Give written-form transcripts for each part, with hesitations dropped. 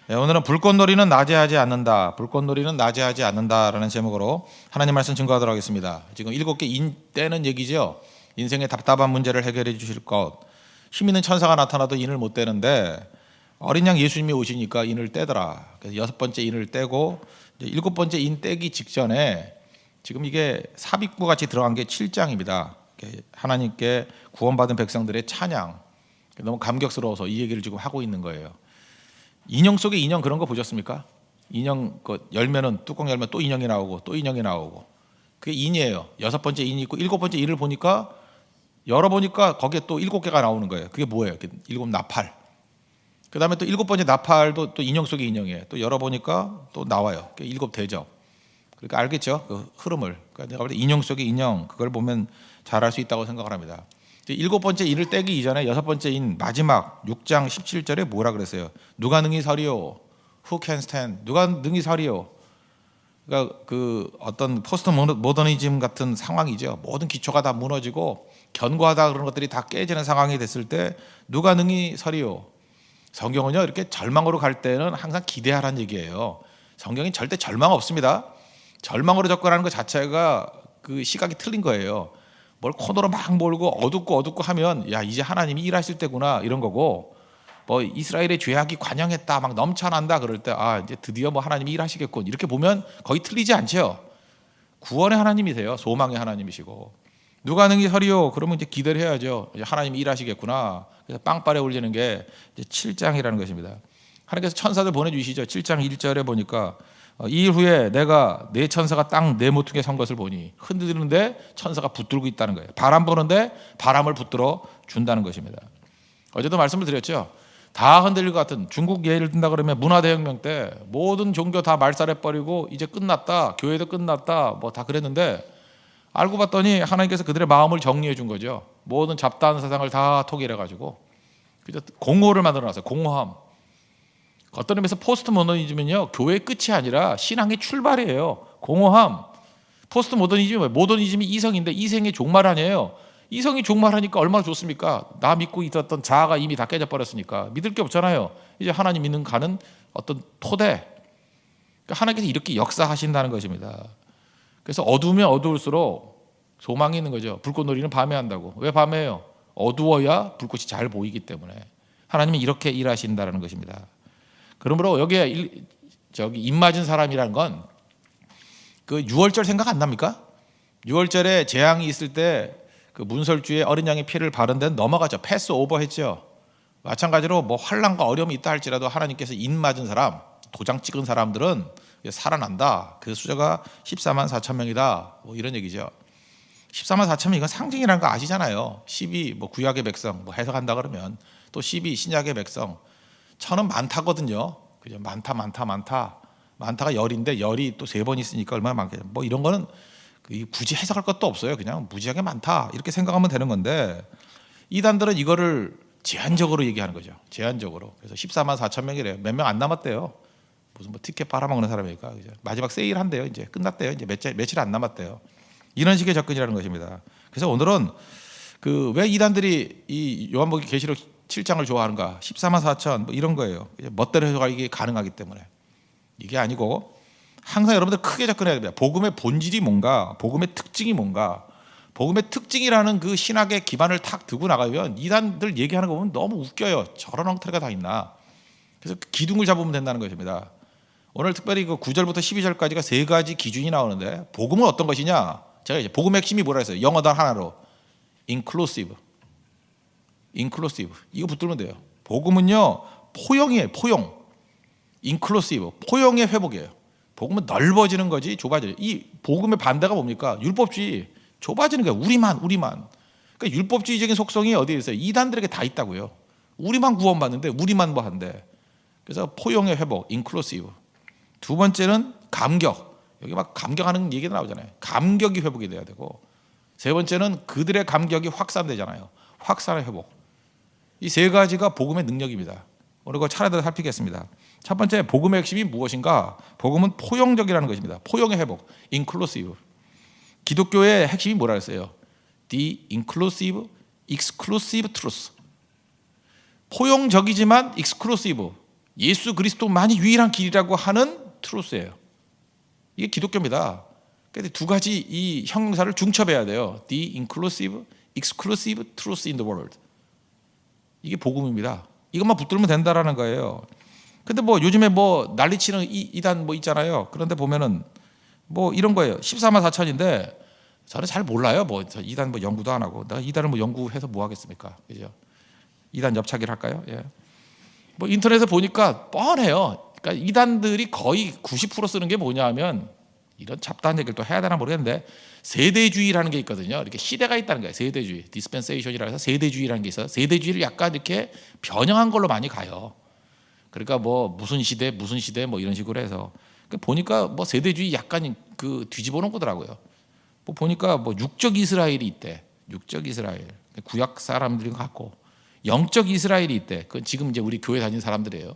네, 오늘은 불꽃놀이는 낮에 하지 않는다. 불꽃놀이는 낮에 하지 않는다라는 제목으로 하나님 말씀 증거하도록 하겠습니다. 지금 7개 인 떼는 얘기죠. 인생의 답답한 문제를 해결해 주실 것. 힘 있는 천사가 나타나도 인을 못 떼는데 어린 양 예수님이 오시니까 인을 떼더라. 그래서 6번째 인을 떼고 이제 7번째 인 떼기 직전에 지금 이게 삽입구 같이 들어간 게 7장입니다. 하나님께 구원받은 백성들의 찬양. 너무 감격스러워서 이 얘기를 지금 하고 있는 거예요. 인형 속에 인형 그런 거 보셨습니까? 인형 열면은 뚜껑 열면 또 인형이 나오고 또 인형이 나오고 그게 인이에요. 6번째 인이 있고 7번째 인을 보니까 열어보니까 거기에 또 7개가 나오는 거예요. 그게 뭐예요? 7 나팔. 그 다음에 또 7번째 나팔도 또 인형 속의 인형이에요. 또 열어보니까 또 나와요. 7 대접. 그러니까 알겠죠? 그 흐름을. 그러니까 내가 볼 때 인형 속의 인형 그걸 보면 잘 알 수 있다고 생각을 합니다. 7번째 인을 떼기 이전에 6번째 인 마지막 6장 17절에 뭐라 그랬어요? 누가 능히 서리요? Who can stand? 누가 능히 서리요? 그러니까 그 어떤 포스트 모더니즘 같은 상황이죠. 모든 기초가 다 무너지고 견고하다 그런 것들이 다 깨지는 상황이 됐을 때 누가 능히 서리요? 성경은요 이렇게 절망으로 갈 때는 항상 기대하라는 얘기예요. 성경이 절대 절망 없습니다. 절망으로 접근하는 것 자체가 그 시각이 틀린 거예요. 뭘 코너로 막 몰고 어둡고 하면 야 이제 하나님이 일하실 때구나 이런 거고, 뭐 이스라엘의 죄악이 관영했다 막 넘쳐난다 그럴 때 아 이제 드디어 뭐 하나님이 일하시겠군 이렇게 보면 거의 틀리지 않죠. 구원의 하나님이세요. 소망의 하나님이시고 누가 능히 서리요? 그러면 이제 기대를 해야죠. 이제 하나님이 일하시겠구나. 그래서 빵빠레 울리는 게 이제 7장이라는 것입니다. 하나님께서 천사들 보내주시죠. 7장 1절에 보니까 이 일 후에 내가 내 천사가 땅 내 모퉁이에 선 것을 보니 흔들리는데 천사가 붙들고 있다는 거예요. 바람 부는데 바람을 붙들어 준다는 것입니다. 어제도 말씀을 드렸죠. 다 흔들릴 것 같은 중국 예를 든다 그러면 문화대혁명 때 모든 종교 다 말살해버리고 이제 끝났다. 교회도 끝났다. 뭐 다 그랬는데 알고 봤더니 하나님께서 그들의 마음을 정리해 준 거죠. 모든 잡다한 세상을 다 통일해가지고 공허를 만들어놨어요. 공허함. 어떤 의미에서 포스트 모더니즘은요 교회의 끝이 아니라 신앙의 출발이에요. 공허함. 포스트 모더니즘은 모더니즘이 이성인데 이성의 종말 아니에요. 이성이 종말하니까 얼마나 좋습니까? 나 믿고 있었던 자아가 이미 다 깨져버렸으니까 믿을 게 없잖아요. 이제 하나님 믿는 가는 어떤 토대. 그러니까 하나님께서 이렇게 역사하신다는 것입니다. 그래서 어두우면 어두울수록 소망이 있는 거죠. 불꽃놀이는 밤에 한다고. 왜 밤에 해요? 어두워야 불꽃이 잘 보이기 때문에. 하나님이 이렇게 일하신다는 것입니다. 그러므로 여기에 입 맞은 사람이라는 건 그 6월절 생각 안 납니까? 6월절에 재앙이 있을 때 그 문설주에 어린 양의 피를 바른 데는 넘어가죠. 패스 오버 했죠. 마찬가지로 뭐 환난과 어려움이 있다 할지라도 하나님께서 입 맞은 사람, 도장 찍은 사람들은 살아난다. 그 숫자가 14만 4천 명이다. 뭐 이런 얘기죠. 14만 4천 명 이건 상징이라는 거 아시잖아요. 12 뭐 구약의 백성 뭐 해석한다 그러면 또 12 신약의 백성. 천은 많다거든요. 그죠? 많다가 열인데 열이 또 3번 있으니까 얼마나 많겠어요. 뭐 이런 거는 굳이 해석할 것도 없어요. 그냥 무지하게 많다 이렇게 생각하면 되는 건데 이단들은 이거를 제한적으로 얘기하는 거죠. 제한적으로. 그래서 14만 4천 명이래요. 몇 명 안 남았대요. 무슨 뭐 티켓 빨아먹는 사람이니까. 그죠? 마지막 세일한대요. 이제 끝났대요. 이제 며칠 안 남았대요. 이런 식의 접근이라는 것입니다. 그래서 오늘은 그 왜 이단들이 이 요한복음 계시록 7장을 좋아하는가? 14만 4천 뭐 이런 거예요. 멋대로 해석하기 가능하기 때문에. 이게 아니고 항상 여러분들 크게 접근해야 됩니다. 복음의 본질이 뭔가, 복음의 특징이 뭔가, 복음의 특징이라는 그 신학의 기반을 탁 두고 나가면 이단들 얘기하는 거 보면 너무 웃겨요. 저런 엉터리가 다 있나. 그래서 기둥을 잡으면 된다는 것입니다. 오늘 특별히 그 9절부터 12절까지가 3가지 기준이 나오는데 복음은 어떤 것이냐? 제가 이제 복음의 핵심이 뭐라 했어요? 영어 단 하나로 inclusive. 이거 붙들면 돼요. 복음은요 포용이에요. 포용. inclusive. 포용의 회복이에요. 복음은 넓어지는 거지 좁아져요. 이 복음의 반대가 뭡니까? 율법주의. 좁아지는 거예요. 우리만. 그러니까 율법주의적인 속성이 어디에 있어요? 이단들에게 다 있다고요. 우리만 구원받는데 우리만 뭐 한대. 그래서 포용의 회복, inclusive. 2번째는 감격. 여기 막 감격하는 얘기가 나오잖아요. 감격이 회복이 돼야 되고. 3번째는 그들의 감격이 확산되잖아요. 확산의 회복. 이 3가지가 복음의 능력입니다. 오늘 그거 차례대로 살피겠습니다. 첫 번째, 복음의 핵심이 무엇인가? 복음은 포용적이라는 것입니다. 포용의 회복, inclusive. 기독교의 핵심이 뭐라 했어요? The inclusive, exclusive truth. 포용적이지만 exclusive. 예수 그리스도만이 유일한 길이라고 하는 트루스예요. 이게 기독교입니다. 그런데 두 가지 이 형용사를 중첩해야 돼요. The inclusive, exclusive truth in the world. 이게 복음입니다. 이것만 붙들면 된다라는 거예요. 근데 뭐 요즘에 뭐 난리치는 이단 뭐 있잖아요. 그런데 보면은 뭐 이런 거예요. 14만 4천인데 저는 잘 몰라요. 뭐 이단 뭐 연구도 안 하고 내가 이단을 뭐 연구해서 뭐 하겠습니까? 그죠? 이단 옆차기를 할까요? 예. 뭐 인터넷에 보니까 뻔해요. 그러니까 이단들이 거의 90% 쓰는 게 뭐냐면 이런 잡다한 얘기를 또 해야 되나 모르겠는데 세대주의라는 게 있거든요. 이렇게 시대가 있다는 거예요. 세대주의, 디스펜세이션이라 해서 세대주의라는 게 있어요. 세대주의를 약간 이렇게 변형한 걸로 많이 가요. 그러니까 뭐 무슨 시대 뭐 이런 식으로 해서 보니까 뭐 세대주의 약간 그 뒤집어 놓은 거더라고요. 뭐 보니까 뭐 육적 이스라엘이 있대. 육적 이스라엘. 구약 사람들인 것 같고 영적 이스라엘이 있대. 그건 지금 이제 우리 교회 다니는 사람들이에요.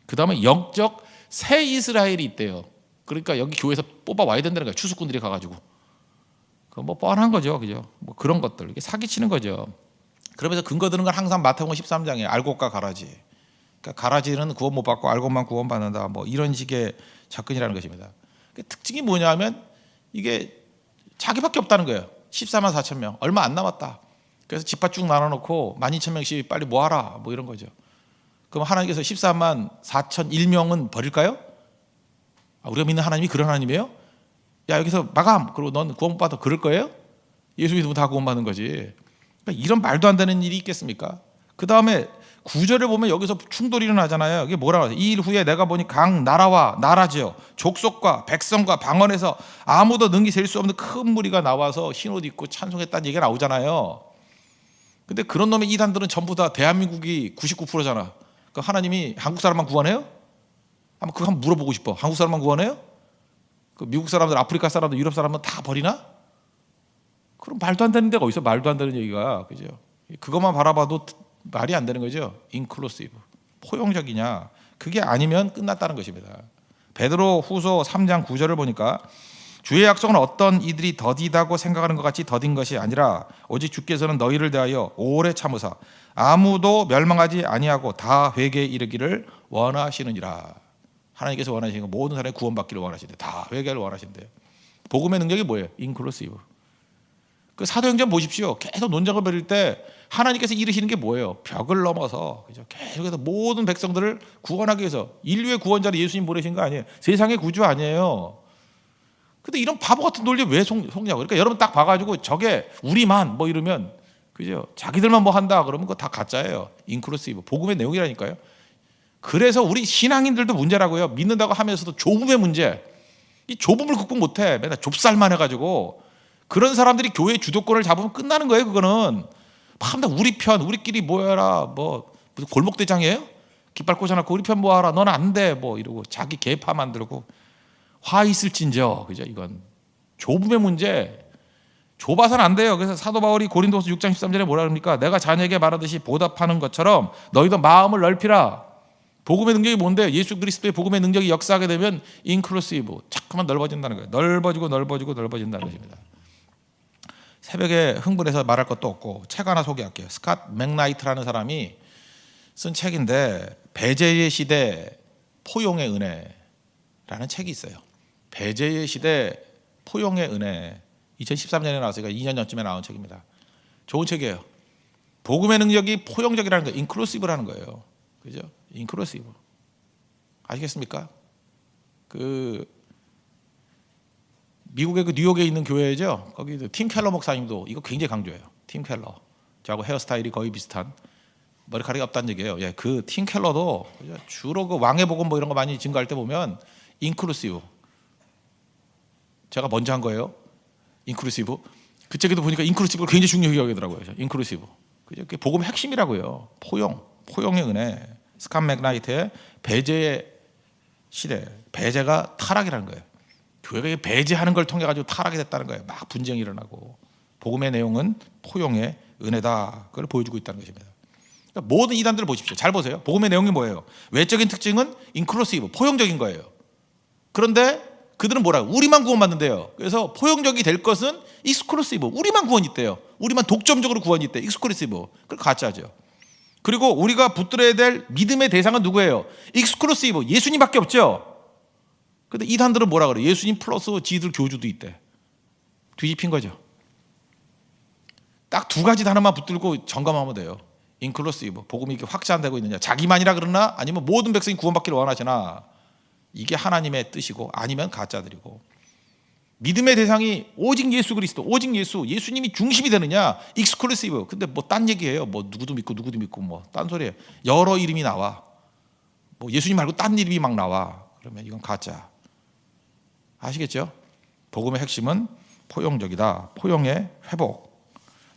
그다음에 영적 새 이스라엘이 있대요. 그러니까 여기 교회에서 뽑아 와야 된다는 거예요. 추수꾼들이 가가지고. 그 뭐 뻔한 거죠, 그죠? 뭐 그런 것들 이게 사기치는 거죠. 그러면서 근거 드는 건 항상 마태복음 13장에 알곡과 가라지. 그러니까 가라지는 구원 못 받고 알곡만 구원 받는다. 뭐 이런 식의 접근이라는 것입니다. 특징이 뭐냐면 이게 자기밖에 없다는 거예요. 14만 4천 명 얼마 안 남았다. 그래서 집합 쭉 나눠놓고 12,000명씩 빨리 모아라 뭐 이런 거죠. 그럼 하나님께서 14만 4천 1명은 버릴까요? 우리가 믿는 하나님이 그런 하나님이에요? 야 여기서 마감 그리고 넌 구원 못 받아 그럴 거예요? 예수 믿으면 다 구원 받는 거지. 그러니까 이런 말도 안 되는 일이 있겠습니까? 그 다음에 구절을 보면 여기서 충돌이 일어나잖아요. 이게 뭐라고 하죠? 이 일 후에 내가 보니 각 나라와 나라지요 족속과 백성과 방언에서 아무도 능히 셀 수 없는 큰 무리가 나와서 흰옷 입고 찬송했다는 얘기가 나오잖아요. 근데 그런 놈의 이단들은 전부 다 대한민국이 99%잖아. 그 하나님이 한국 사람만 구원해요? 한번 그거 한번 물어보고 싶어. 한국 사람만 구원해요? 그 미국 사람들, 아프리카 사람들, 유럽 사람은 다 버리나? 그럼 말도 안 되는 데가 어디서 말도 안 되는 얘기가, 그죠? 그것만 바라봐도 말이 안 되는 거죠. 인클루시브, 포용적이냐? 그게 아니면 끝났다는 것입니다. 베드로 후서 3장 9절을 보니까 주의 약속은 어떤 이들이 더디다고 생각하는 것 같이 더딘 것이 아니라 오직 주께서는 너희를 대하여 오래 참으사 아무도 멸망하지 아니하고 다 회개에 이르기를 원하시느니라. 하나님께서 원하시는 건 모든 사람이 구원받기를 원하시는데 다 회개를 원하신대요. 복음의 능력이 뭐예요? 인클루시브. 그 사도행전 보십시오. 계속 논쟁을 벌일 때 하나님께서 이르시는 게 뭐예요? 벽을 넘어서 그죠? 계속해서 모든 백성들을 구원하기 위해서 인류의 구원자를 예수님 보내신 거 아니에요? 세상의 구주 아니에요. 근데 이런 바보 같은 논리 왜 속냐고. 그러니까 여러분 딱 봐가지고 저게 우리만 뭐 이러면 그죠? 자기들만 뭐 한다 그러면 그거 다 가짜예요. 인클루시브. 복음의 내용이라니까요. 그래서 우리 신앙인들도 문제라고요. 믿는다고 하면서도 좁음의 문제. 이 좁음을 극복 못해. 맨날 좁쌀만 해가지고 그런 사람들이 교회 주도권을 잡으면 끝나는 거예요. 그거는 밤낮 우리 편, 우리끼리 모여라. 뭐 무슨 골목대장이에요? 깃발 꽂아놓고 우리 편 모아라. 너는 안 돼. 뭐 이러고 자기 계파 만들고 화 있을진저. 그죠? 이건 좁음의 문제. 좁아서는 안 돼요. 그래서 사도 바울이 고린도서 6장 13절에 뭐라 그럽니까? 내가 자녀에게 말하듯이 보답하는 것처럼 너희도 마음을 넓히라. 복음의 능력이 뭔데? 예수 그리스도의 복음의 능력이 역사하게 되면 인클루시브, 자꾸만 넓어진다는 거예요. 넓어진다는 것입니다. 새벽에 흥분해서 말할 것도 없고 책 하나 소개할게요. 스캇 맥나이트라는 사람이 쓴 책인데 배제의 시대 포용의 은혜라는 책이 있어요. 배제의 시대 포용의 은혜. 2013년에 나왔으니까 2년 전쯤에 나온 책입니다. 좋은 책이에요. 복음의 능력이 포용적이라는 거예요. 인클루시브라는 거예요. 그죠? 인클루시브. 아시겠습니까? 그 미국의 그 뉴욕에 있는 교회죠. 거기 팀 켈러 목사님도 이거 굉장히 강조해요. 팀 켈러. 저하고 헤어스타일이 거의 비슷한 머리카락이 없다는 얘기예요. 예, 그 팀 켈러도 주로 그 왕의 복음 뭐 이런 거 많이 증거할 때 보면 인클루시브. 제가 먼저 한 거예요. 인클루시브. 그 책에도 보니까 인클루시브를 굉장히 중요하게 여기더라고요. 인클루시브. 그게 복음의 핵심이라고요. 포용의 은혜. 스캇 맥나이트의 배제의 시대. 배제가 타락이라는 거예요. 교회가 배제하는 걸 통해 가지고 타락이 됐다는 거예요. 막 분쟁이 일어나고. 복음의 내용은 포용의 은혜다. 그걸 보여주고 있다는 것입니다. 그러니까 모든 이단들을 보십시오. 잘 보세요. 복음의 내용이 뭐예요? 외적인 특징은 인클루시브, 포용적인 거예요. 그런데 그들은 뭐라고? 우리만 구원받는데요. 그래서 포용적이 될 것은 익스클루시브. 우리만 구원이 있대요. 우리만 독점적으로 구원이 있대. 익스클루시브. 그걸 가짜죠. 그리고 우리가 붙들어야 될 믿음의 대상은 누구예요? 익스클루시브, 예수님밖에 없죠. 근데 이단들은 뭐라 그래? 예수님 플러스 지들 교주도 있대. 뒤집힌 거죠. 딱 두 가지 단어만 붙들고 점검하면 돼요. 인클루시브, 복음이 이렇게 확산되고 있느냐, 자기만이라 그러나 아니면 모든 백성이 구원받기를 원하시나, 이게 하나님의 뜻이고 아니면 가짜들이고. 믿음의 대상이 오직 예수 그리스도, 오직 예수님이 중심이 되느냐, 익스클루시브. 근데 뭐 딴 얘기예요. 뭐 누구도 믿고 뭐 딴 소리예요. 여러 이름이 나와. 뭐 예수님 말고 딴 이름이 막 나와. 그러면 이건 가짜. 아시겠죠? 복음의 핵심은 포용적이다. 포용의 회복.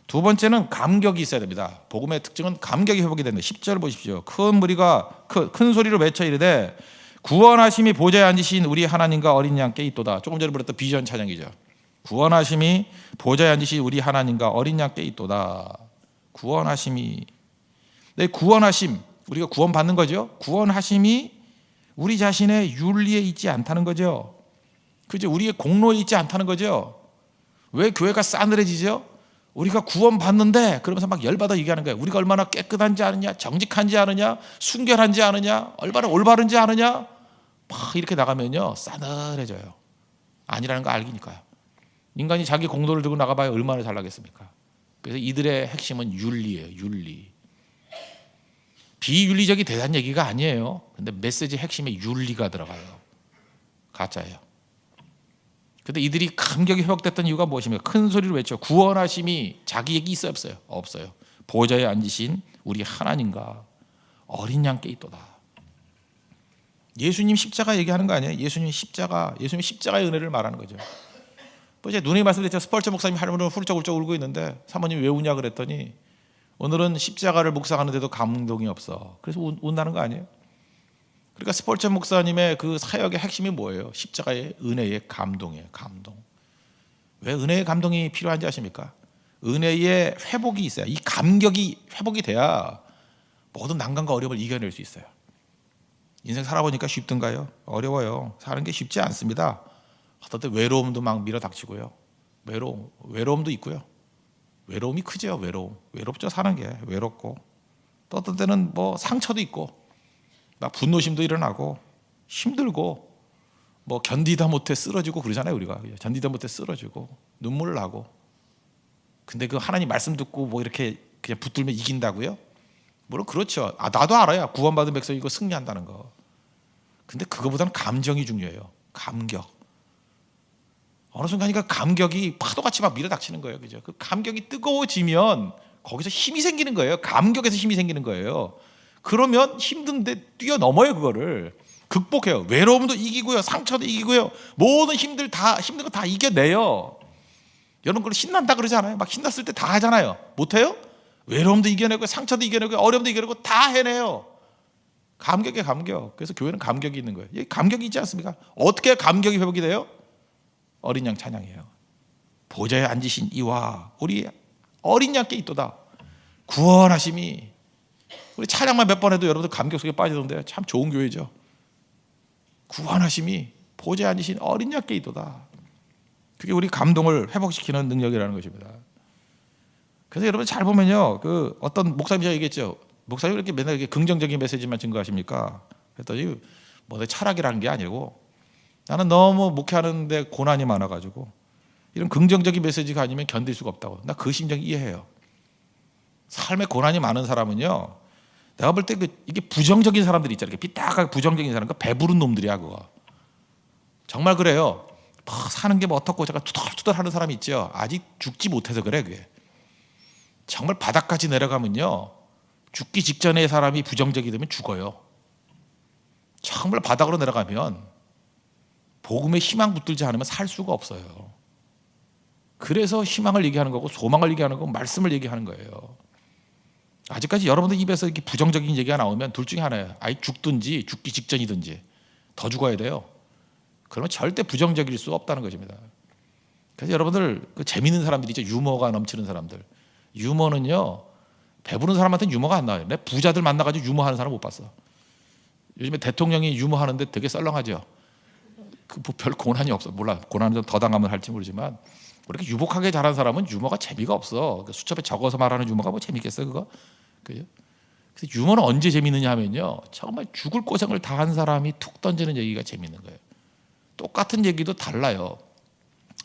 두 번째는 감격이 있어야 됩니다. 복음의 특징은 감격이 회복이 된다. 10절 보십시오. 큰 무리가 큰 소리로 외쳐 이르되 구원하심이 보좌에 앉으신 우리 하나님과 어린 양께 있도다. 조금 전에 불렀던 비전 찬양이죠. 구원하심이 보좌에 앉으신 우리 하나님과 어린 양께 있도다. 구원하심이, 네, 구원하심, 우리가 구원받는 거죠. 구원하심이 우리 자신의 윤리에 있지 않다는 거죠. 그죠? 우리의 공로에 있지 않다는 거죠. 왜 교회가 싸늘해지죠? 우리가 구원받는데 그러면서 막 열받아 얘기하는 거예요. 우리가 얼마나 깨끗한지 아느냐, 정직한지 아느냐, 순결한지 아느냐, 얼마나 올바른지 아느냐, 막 이렇게 나가면요 싸늘해져요. 아니라는 거 알기니까요. 인간이 자기 공로를 들고 나가봐야 얼마나 잘 나겠습니까? 그래서 이들의 핵심은 윤리예요. 윤리. 비윤리적이 대단한 얘기가 아니에요. 근데 메시지 핵심에 윤리가 들어가요. 가짜예요. 근데 이들이 감격이 회복됐던 이유가 무엇입니까? 큰 소리로 외쳐 구원하심이 자기 얘기 있어요, 없어요? 없어요. 보좌에 앉으신 우리 하나님과 어린 양께 있도다. 예수님 십자가 얘기하는 거 아니에요? 예수님 십자가의 은혜를 말하는 거죠. 뭐 이제 눈에 말씀드렸죠. 스펄처 목사님 하루는 훌쩍훌쩍 울고 있는데 사모님 왜 우냐 그랬더니 오늘은 십자가를 묵상하는데도 감동이 없어. 그래서 운다는 거 아니에요? 그러니까 스펄처 목사님의 그 사역의 핵심이 뭐예요? 십자가의 은혜의 감동이에요. 감동. 왜 은혜의 감동이 필요한지 아십니까? 은혜의 회복이 있어야, 이 감격이 회복이 돼야 모든 난관과 어려움을 이겨낼 수 있어요. 인생 살아보니까 쉽던가요? 어려워요. 사는 게 쉽지 않습니다. 어떤 때 외로움도 막 밀어닥치고요. 외로움도 있고요. 외로움이 크죠. 외롭죠. 사는 게 외롭고, 또 어떤 때는 뭐 상처도 있고 막 분노심도 일어나고 힘들고 뭐 견디다 못해 쓰러지고 그러잖아요. 우리가 견디다 못해 쓰러지고 눈물 나고. 근데 그 하나님 말씀 듣고 뭐 이렇게 그냥 붙들면 이긴다고요? 물론 그렇죠. 나도 알아요. 구원받은 백성이 이거 승리한다는 거. 근데 그거보다는 감정이 중요해요. 감격. 어느 순간이니까 감격이 파도같이 막 밀어닥치는 거예요. 그죠? 그 감격이 뜨거워지면 거기서 힘이 생기는 거예요. 감격에서 힘이 생기는 거예요. 그러면 힘든데 뛰어넘어요. 그거를 극복해요. 외로움도 이기고요, 상처도 이기고요, 모든 힘든 거 다 이겨내요. 여러분 그걸 신난다 그러지 않아요? 막 신났을 때 다 하잖아요. 못해요? 외로움도 이겨내고 상처도 이겨내고 어려움도 이겨내고 다 해내요. 감격이에요. 감격. 그래서 교회는 감격이 있는 거예요. 감격이 있지 않습니까? 어떻게 감격이 회복이 돼요? 어린 양 찬양이에요. 보좌에 앉으신 이와 우리 어린 양께 있도다. 구원하심이. 우리 찬양만 몇 번 해도 여러분들 감격 속에 빠지던데 참 좋은 교회죠. 구원하심이 보좌에 앉으신 어린 양께 있도다. 그게 우리 감동을 회복시키는 능력이라는 것입니다. 그래서 여러분 잘 보면요, 그 어떤 목사님이 얘기했죠. 목사님이 이렇게 맨날 이렇게 긍정적인 메시지만 증거하십니까? 그랬더니 뭐 철학이라는 게 아니고 나는 너무 목회하는데 고난이 많아가지고 이런 긍정적인 메시지가 아니면 견딜 수가 없다고. 나 그 심정 이해해요. 삶에 고난이 많은 사람은요, 내가 볼 때 이게 부정적인 사람들이 있잖아요. 삐딱하게 부정적인 사람, 그 배부른 놈들이야 그거. 정말 그래요. 사는 게 뭐 어떻고 잠깐 투덜투덜 하는 사람이 있죠. 아직 죽지 못해서 그래 그게. 정말 바닥까지 내려가면요, 죽기 직전에 사람이 부정적이 되면 죽어요. 정말 바닥으로 내려가면 복음에 희망 붙들지 않으면 살 수가 없어요. 그래서 희망을 얘기하는 거고 소망을 얘기하는 거고 말씀을 얘기하는 거예요. 아직까지 여러분들 입에서 이렇게 부정적인 얘기가 나오면 둘 중에 하나예요. 아예 죽든지 죽기 직전이든지 더 죽어야 돼요. 그러면 절대 부정적일 수 없다는 것입니다. 그래서 여러분들 그 재밌는 사람들이 있죠. 유머가 넘치는 사람들. 유머는요, 배부른 사람한테는 유머가 안 나와요. 내 부자들 만나가지고 유머하는 사람 못 봤어. 요즘에 대통령이 유머하는데 되게 썰렁하죠. 별 고난이 없어. 몰라. 고난은 좀 더 당하면 할지 모르지만 그렇게 유복하게 잘하는 사람은 유머가 재미가 없어. 수첩에 적어서 말하는 유머가 뭐 재밌겠어요, 그거? 그죠? 그래서 유머는 언제 재밌느냐 하면요, 정말 죽을 고생을 다 한 사람이 툭 던지는 얘기가 재밌는 거예요. 똑같은 얘기도 달라요.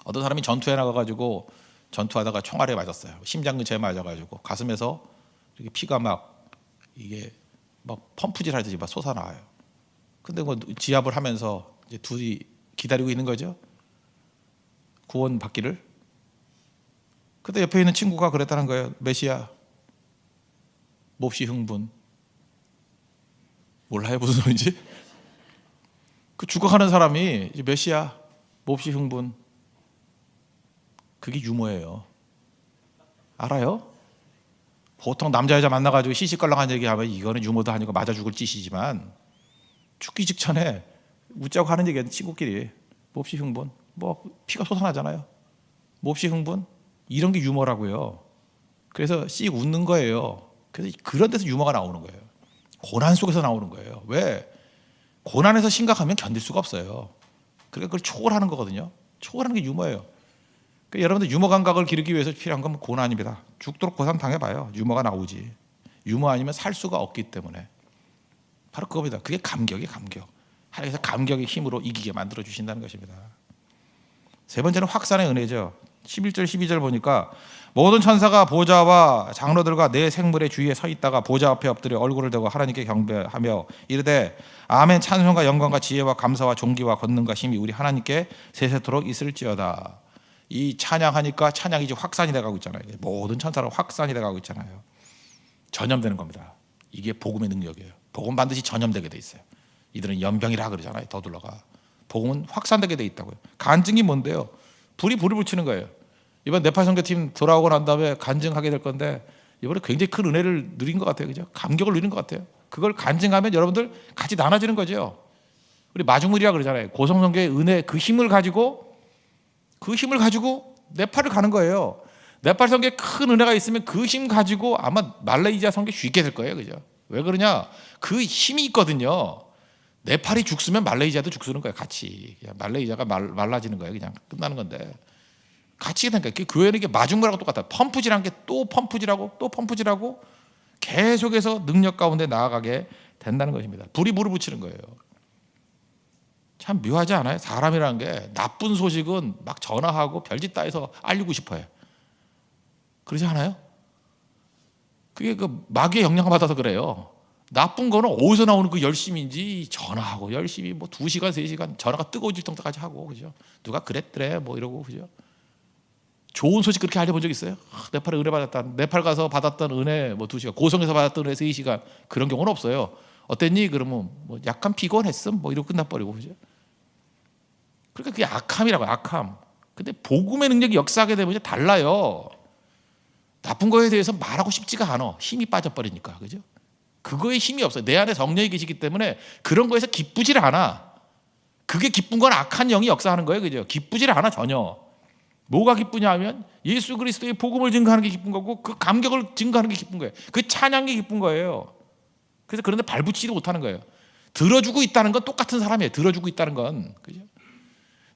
어떤 사람이 전투에 나가가지고 전투하다가 총알에 맞았어요. 심장 근처에 맞아가지고 가슴에서 이렇게 피가 막 이게 막 펌프질 하듯이 막 솟아나와요. 근데 뭐 지압을 하면서 이제 둘이 기다리고 있는 거죠. 구원 받기를. 그때 옆에 있는 친구가 그랬다는 거예요. 몇이야? 몹시 흥분. 몰라요 무슨 소리인지? 그 죽어가는 사람이 몇이야? 몹시 흥분. 그게 유머예요. 알아요? 보통 남자 여자 만나가지고 시시껄렁한 얘기하면 이거는 유머도 아니고 맞아 죽을 짓이지만, 죽기 직전에 웃자고 하는 얘기는 친구끼리 몹시 흥분, 뭐 피가 솟아나잖아요. 몹시 흥분, 이런 게 유머라고요. 그래서 씩 웃는 거예요. 그래서 그런 데서 유머가 나오는 거예요. 고난 속에서 나오는 거예요. 왜? 고난에서 심각하면 견딜 수가 없어요. 그러니까 그걸 초월하는 거거든요. 초월하는 게 유머예요. 그러니까 여러분들 유머 감각을 기르기 위해서 필요한 건 고난입니다. 죽도록 고난 당해봐요. 유머가 나오지. 유머 아니면 살 수가 없기 때문에. 바로 그겁니다. 그게 감격이 감격. 하나님께서 감격의 힘으로 이기게 만들어 주신다는 것입니다. 세 번째는 확산의 은혜죠. 11절 12절 보니까 모든 천사가 보좌와 장로들과 네 생물의 주위에 서 있다가 보좌 앞에 엎드려 얼굴을 대고 하나님께 경배하며 이르되 아멘, 찬송과 영광과 지혜와 감사와 존귀와 권능과 힘이 우리 하나님께 세세토록 있을지어다. 이 찬양하니까 찬양이 이제 확산이 돼가고 있잖아요. 모든 천사로 확산이 돼가고 있잖아요. 전염되는 겁니다. 이게 복음의 능력이에요. 복음 반드시 전염되게 돼 있어요. 이들은 연병이라 그러잖아요. 더둘러가. 복음은 확산되게 돼 있다고요. 간증이 뭔데요? 불이 불을 붙이는 거예요. 이번 네팔 선교팀 돌아오고 난 다음에 간증하게 될 건데, 이번에 굉장히 큰 은혜를 누린 것 같아요. 그죠? 감격을 누린 것 같아요. 그걸 간증하면 여러분들 같이 나눠지는 거죠. 우리 마중물이라 그러잖아요. 고성선교의 은혜, 그 힘을 가지고 네팔을 가는 거예요. 네팔 선교에 큰 은혜가 있으면 그 힘 가지고 아마 말레이시아 선교 쉽게 될 거예요. 그죠? 왜 그러냐? 그 힘이 있거든요. 네팔이 죽으면 말레이시아도 죽는 거예요. 같이. 그냥 말레이시아가 말라지는 거예요. 그냥 끝나는 건데. 같이 되니까 교회는 이게 마중물하고 똑같아요. 펌프질한 게 또 펌프질하고 또 펌프질하고 계속해서 능력 가운데 나아가게 된다는 것입니다. 불이 불을 붙이는 거예요. 참 묘하지 않아요? 사람이라는 게 나쁜 소식은 막 전화하고 별짓 다 해서 알리고 싶어요. 그러지 않아요? 그게 그 마귀의 영향을 받아서 그래요. 나쁜 거는 어디서 나오는 그 열심인지 전화하고 열심히 뭐 2시간 3시간 전화가 뜨거워질 정도까지 하고, 그죠? 누가 그랬더래 뭐 이러고, 그죠? 좋은 소식 그렇게 알려본 적 있어요? 네팔에 은혜 받았다. 네팔 가서 받았던 은혜 뭐 2시간, 고성에서 받았던 은혜 3시간, 그런 경우는 없어요. 어땠니? 그러면 뭐 약간 피곤했음 뭐 이러고 끝나버리고, 그죠? 그러니까 그게 악함이라고요. 악함. 근데 복음의 능력이 역사하게 되면 이제 달라요. 나쁜 거에 대해서 말하고 싶지가 않아. 힘이 빠져버리니까, 그죠? 그거에 힘이 없어요. 내 안에 성령이 계시기 때문에 그런 거에서 기쁘질 않아. 그게 기쁜 건 악한 영이 역사하는 거예요, 그죠? 기쁘질 않아 전혀. 뭐가 기쁘냐 하면 예수 그리스도의 복음을 증거하는 게 기쁜 거고, 그 감격을 증거하는 게 기쁜 거예요. 그 찬양이 기쁜 거예요. 그래서 그런데 발붙이지 못하는 거예요. 들어주고 있다는 건 똑같은 사람이에요. 들어주고 있다는 건, 그죠?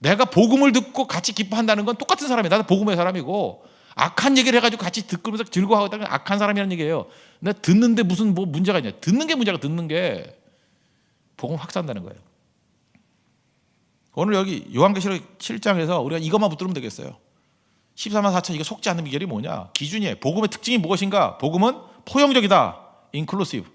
내가 복음을 듣고 같이 기뻐한다는 건 똑같은 사람이에요. 나도 복음의 사람이고, 악한 얘기를 해가지고 같이 듣고면서 즐거워하고 있다는 건 악한 사람이라는 얘기예요. 내가 듣는데 무슨 뭐 문제가 있냐? 듣는 게 문제가, 듣는 게 복음 확산되는 거예요. 오늘 여기 요한계시록 7장에서 우리가 이것만 붙들면 되겠어요. 14만 4천, 이거 속지 않는 비결이 뭐냐? 기준이에요. 복음의 특징이 무엇인가? 복음은 포용적이다. inclusive.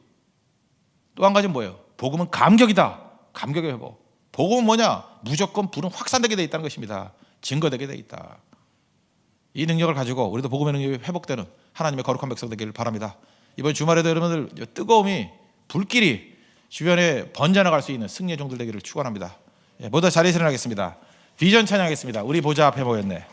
또 한 가지는 뭐예요? 복음은 감격이다. 감격의 회복. 복음은 뭐냐? 무조건 불은 확산되게 돼 있다는 것입니다. 증거되게 돼 있다. 이 능력을 가지고 우리도 복음의 능력이 회복되는 하나님의 거룩한 백성 되기를 바랍니다. 이번 주말에도 여러분들 뜨거움이 불길이 주변에 번져나갈 수 있는 승리의 종들 되기를 축원합니다. 모두 자리에서 일어나겠습니다. 비전 찬양하겠습니다. 우리 보좌 앞에 모였네.